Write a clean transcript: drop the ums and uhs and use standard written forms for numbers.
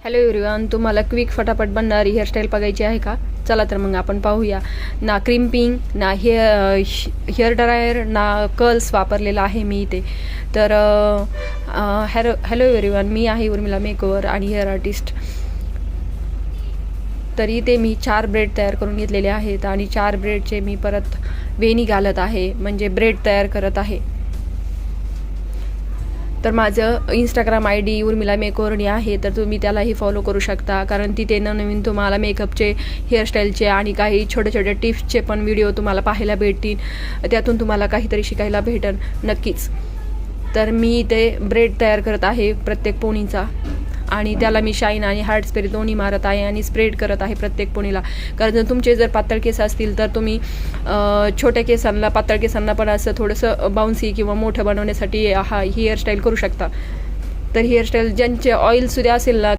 Hello everyone, तुम्हाला quick फटाफट बनणारी हेअरस्टाईल बघायची आहे का? चला तर मग आपण पाहूया. ना क्रिम्पिंग, ना हेअर ड्रायर, ना कर्ल्स वापरलेला आहे मी इथे. तर हॅलो एव्हरीवन, मी आहे उर्मिला मेकओव्हर आणि हेअर आर्टिस्ट. तर इथे मी 4 ब्रेड तयार करून घेतलेले आहेत आणि 4 ब्रेडचे मी परत वेणी घालत आहे, म्हणजे ब्रेड तयार करत आहे. तर माझं इंस्टाग्राम ID उर्मिला मेकओव्हर आहे, तर तुम्ही त्यालाही फॉलो करू शकता, कारण तिथे नवीन तुम्हाला मेकअपचे, हेअरस्टाईलचे आणि काही छोट्या छोट्या टिप्सचे पण व्हिडिओ तुम्हाला पाहायला भेटतील. त्यातून तुम्हाला काहीतरी शिकायला भेटेल नक्कीच. तर मी इथे ब्रेड तयार करत आहे प्रत्येक पोणीचा, आणि त्याला मी शाईन आणि हार्ड स्प्रे दोन्ही मारत आहे आणि स्प्रेड करत आहे प्रत्येक पोणीला. कारण जर तुमचे जर पातळ केस असतील तर तुम्ही छोट्या केसांना, पातळ केसांना पण असं थोडंसं बाउन्सी किंवा मोठं बनवण्यासाठी ही हेअरस्टाईल करू शकता. तर हेअरस्टाईल ज्यांचे ऑइलसुद्धा असेल ना,